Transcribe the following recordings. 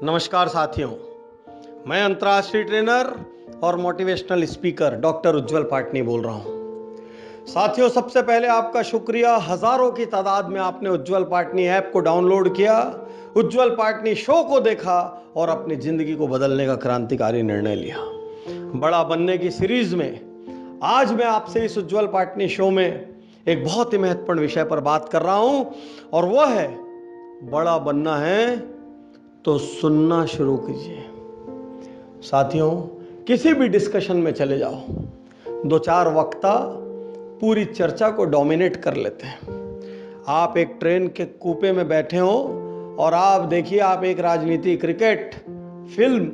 नमस्कार साथियों, मैं अंतर्राष्ट्रीय ट्रेनर और मोटिवेशनल स्पीकर डॉक्टर उज्जवल पाटनी बोल रहा हूं। साथियों, सबसे पहले आपका शुक्रिया। हजारों की तादाद में आपने उज्जवल पाटनी ऐप को डाउनलोड किया, उज्जवल पाटनी शो को देखा और अपनी जिंदगी को बदलने का क्रांतिकारी निर्णय लिया। बड़ा बनने की सीरीज में आज मैं आपसे इस उज्जवल पाटनी शो में एक बहुत ही महत्वपूर्ण विषय पर बात कर रहा हूं और वह है, बड़ा बनना है तो सुनना शुरू कीजिए। साथियों, किसी भी डिस्कशन में चले जाओ, दो चार वक्ता पूरी चर्चा को डोमिनेट कर लेते हैं। आप एक ट्रेन के कूपे में बैठे हो और आप देखिए, आप एक राजनीति, क्रिकेट, फिल्म,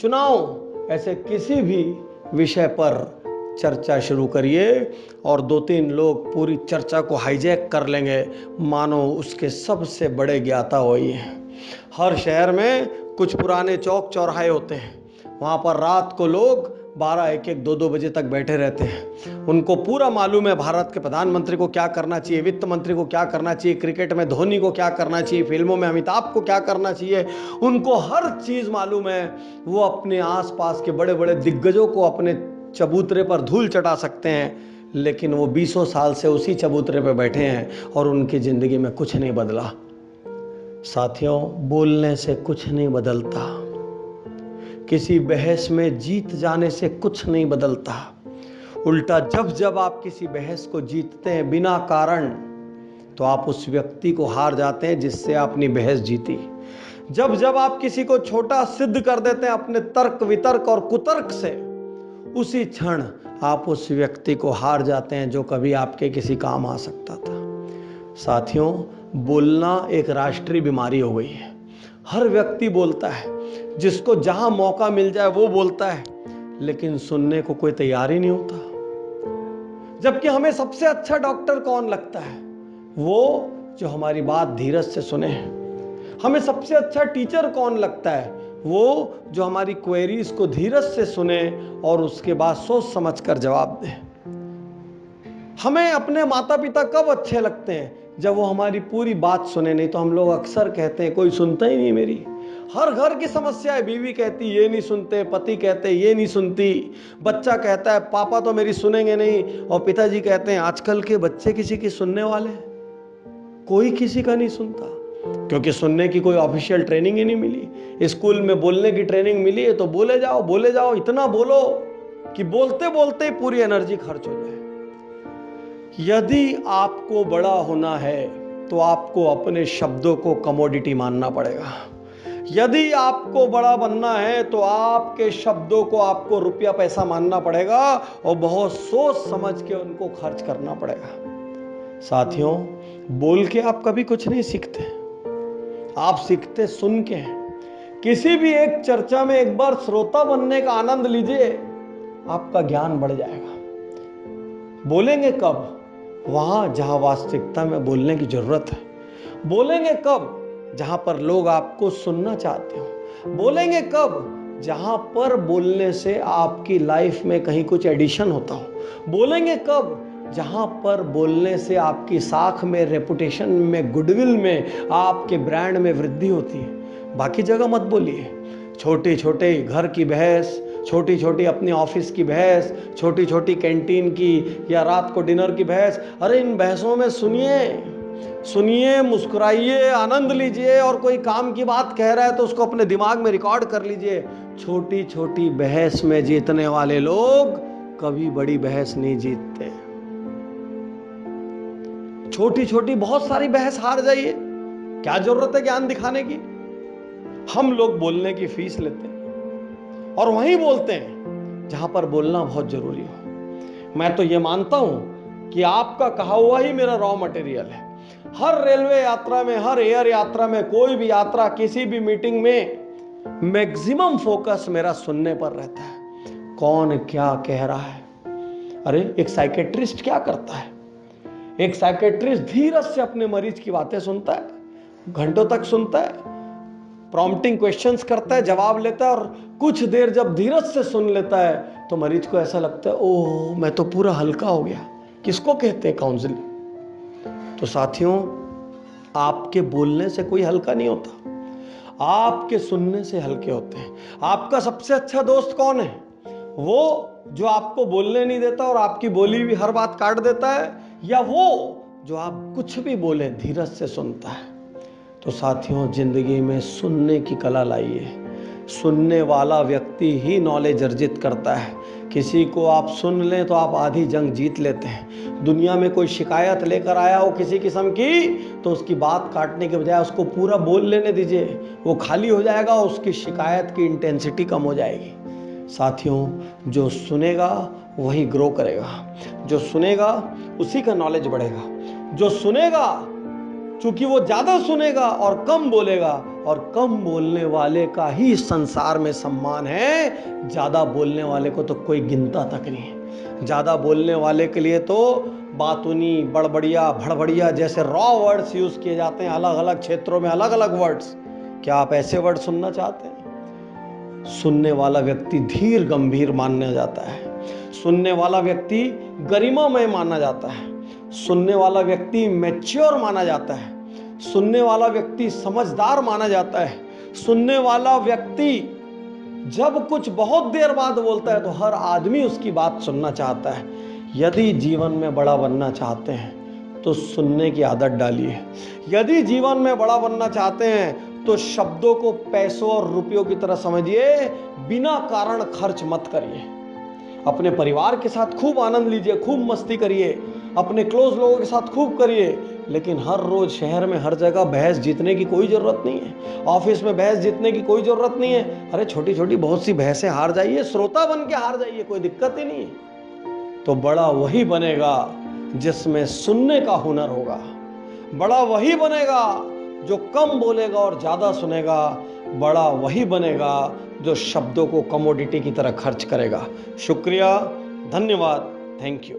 चुनाव, ऐसे किसी भी विषय पर चर्चा शुरू करिए और दो तीन लोग पूरी चर्चा को हाईजैक कर लेंगे, मानो उसके सबसे बड़े ज्ञाता वही हैं। हर शहर में कुछ पुराने चौक चौराहे होते हैं, वहाँ पर रात को लोग 12, 1, 2 बजे तक बैठे रहते हैं। उनको पूरा मालूम है भारत के प्रधानमंत्री को क्या करना चाहिए, वित्त मंत्री को क्या करना चाहिए, क्रिकेट में धोनी को क्या करना चाहिए, फिल्मों में अमिताभ को क्या करना चाहिए। उनको हर चीज़ मालूम है। वो अपने आसपास के बड़े बड़े दिग्गजों को अपने चबूतरे पर धूल चटा सकते हैं, लेकिन वो 20 साल से उसी चबूतरे पर बैठे हैं और उनकी ज़िंदगी में कुछ नहीं बदला। साथियों, बोलने से कुछ नहीं बदलता, किसी बहस में जीत जाने से कुछ नहीं बदलता। उल्टा जब जब आप किसी बहस को जीतते हैं बिना कारण, तो आप उस व्यक्ति को हार जाते हैं जिससे आपने बहस जीती। जब जब आप किसी को छोटा सिद्ध कर देते हैं अपने तर्क वितर्क और कुतर्क से, उसी क्षण आप उस व्यक्ति को हार जाते हैं जो कभी आपके किसी काम आ सकता था। साथियों, बोलना एक राष्ट्रीय बीमारी हो गई है। हर व्यक्ति बोलता है, जिसको जहां मौका मिल जाए वो बोलता है, लेकिन सुनने को कोई तैयार ही नहीं होता। जबकि हमें सबसे अच्छा डॉक्टर कौन लगता है? वो जो हमारी बात धीरज से सुने। हमें सबसे अच्छा टीचर कौन लगता है? वो जो हमारी क्वेरीज को धीरज से सुने और उसके बाद सोच समझ कर जवाब दे। हमें अपने माता पिता कब अच्छे लगते हैं? जब वो हमारी पूरी बात सुने। नहीं तो हम लोग अक्सर कहते हैं, कोई सुनता ही नहीं मेरी। हर घर की समस्या है। बीवी कहती ये नहीं सुनते, पति कहते ये नहीं सुनती, बच्चा कहता है पापा तो मेरी सुनेंगे नहीं, और पिताजी कहते हैं आजकल के बच्चे किसी की सुनने वाले हैं? कोई किसी का नहीं सुनता, क्योंकि सुनने की कोई ऑफिशियल ट्रेनिंग ही नहीं मिली। स्कूल में बोलने की ट्रेनिंग मिली है तो बोले जाओ, इतना बोलो कि बोलते बोलते ही पूरी एनर्जी खर्च हो जाए। यदि आपको बड़ा होना है तो आपको अपने शब्दों को कमोडिटी मानना पड़ेगा। यदि आपको बड़ा बनना है तो आपके शब्दों को आपको रुपया पैसा मानना पड़ेगा और बहुत सोच समझ के उनको खर्च करना पड़ेगा। साथियों, बोल के आप कभी कुछ नहीं सीखते, आप सीखते सुन के। किसी भी एक चर्चा में एक बार श्रोता बनने का आनंद लीजिए, आपका ज्ञान बढ़ जाएगा। बोलेंगे कब? वहां जहां वास्तविकता में बोलने की जरूरत है। बोलेंगे कब? जहां पर लोग आपको सुनना चाहते हो। बोलेंगे कब? जहां पर बोलने से आपकी लाइफ में कहीं कुछ एडिशन होता हो। बोलेंगे कब? जहां पर बोलने से आपकी साख में, रेपुटेशन में, गुडविल में, आपके ब्रांड में वृद्धि होती है। बाकी जगह मत बोलिए। छोटे छोटे घर की बहस, छोटी छोटी अपनी ऑफिस की बहस, छोटी छोटी कैंटीन की या रात को डिनर की बहस, अरे इन बहसों में सुनिए, मुस्कुराइए, आनंद लीजिए। और कोई काम की बात कह रहा है तो उसको अपने दिमाग में रिकॉर्ड कर लीजिए। छोटी छोटी बहस में जीतने वाले लोग कभी बड़ी बहस नहीं जीतते। छोटी छोटी बहुत सारी बहस हार जाइए, क्या जरूरत है ज्ञान दिखाने की? हम लोग बोलने की फीस लेते हैं और वहीं बोलते हैं जहां पर बोलना बहुत जरूरी हो। मैं तो ये मानता हूं कि आपका कहा हुआ ही मेरा रॉ मटेरियल है। हर रेलवे यात्रा में, हर एयर यात्रा में, कोई भी यात्रा, किसी भी मीटिंग में मैक्सिमम फोकस मेरा सुनने पर रहता है। कौन क्या कह रहा है? अरे एक साइकेट्रिस्ट क्या करता है? एक साइकेट्रिस्ट धीरज से अपने मरीज की बातें सुनता है, घंटों तक सुनता है, प्रॉम्प्टिंग क्वेश्चंस करता है, जवाब लेता है, और कुछ देर जब धीरज से सुन लेता है तो मरीज को ऐसा लगता है, ओह मैं तो पूरा हल्का हो गया। किसको कहते हैं काउंसलिंग? तो साथियों, आपके बोलने से कोई हल्का नहीं होता। आपके सुनने से हल्के होते हैं। आपका सबसे अच्छा दोस्त कौन है? वो जो आपको बोलने नहीं देता और आपकी बोली भी हर बात काट देता है, या वो जो आप कुछ भी बोले धीरज से सुनता है? तो साथियों, जिंदगी में सुनने की कला लाइए। सुनने वाला व्यक्ति ही नॉलेज अर्जित करता है। किसी को आप सुन लें तो आप आधी जंग जीत लेते हैं। दुनिया में कोई शिकायत लेकर आया हो किसी किस्म की, तो उसकी बात काटने के बजाय उसको पूरा बोल लेने दीजिए। वो खाली हो जाएगा, उसकी शिकायत की इंटेंसिटी कम हो जाएगी। साथियों, जो सुनेगा वही ग्रो करेगा। जो सुनेगा उसी का नॉलेज बढ़ेगा। जो सुनेगा, चूंकि वो ज्यादा सुनेगा और कम बोलेगा, और कम बोलने वाले का ही संसार में सम्मान है। ज्यादा बोलने वाले को तो कोई गिनता तक नहीं है। ज्यादा बोलने वाले के लिए तो बातूनी, बड़बड़िया, भड़बड़िया जैसे रॉ वर्ड्स यूज किए जाते हैं, अलग अलग क्षेत्रों में अलग अलग वर्ड्स। क्या आप ऐसे वर्ड सुनना चाहते हैं? सुनने वाला व्यक्ति धीर गंभीर माना जाता है। सुनने वाला व्यक्ति गरिमामय माना जाता है। सुनने वाला व्यक्ति मैच्योर माना जाता है। सुनने वाला व्यक्ति समझदार माना जाता है। सुनने वाला व्यक्ति जब कुछ बहुत देर बाद बोलता है तो हर आदमी उसकी बात सुनना चाहता है। यदि जीवन में बड़ा बनना चाहते हैं तो सुनने की आदत डालिए। यदि जीवन में बड़ा बनना चाहते हैं तो शब्दों को पैसों और रुपयों की तरह समझिए, बिना कारण खर्च मत करिए। अपने परिवार के साथ खूब आनंद लीजिए, खूब मस्ती करिए, अपने क्लोज लोगों के साथ खूब करिए, लेकिन हर रोज शहर में हर जगह बहस जीतने की कोई जरूरत नहीं है। ऑफिस में बहस जीतने की कोई जरूरत नहीं है। अरे छोटी छोटी बहुत सी बहसें हार जाइए, श्रोता बन के हार जाइए, कोई दिक्कत ही नहीं है। तो बड़ा वही बनेगा जिसमें सुनने का हुनर होगा। बड़ा वही बनेगा जो कम बोलेगा और ज्यादा सुनेगा। बड़ा वही बनेगा जो शब्दों को कमोडिटी की तरह खर्च करेगा। शुक्रिया, धन्यवाद, थैंक यू।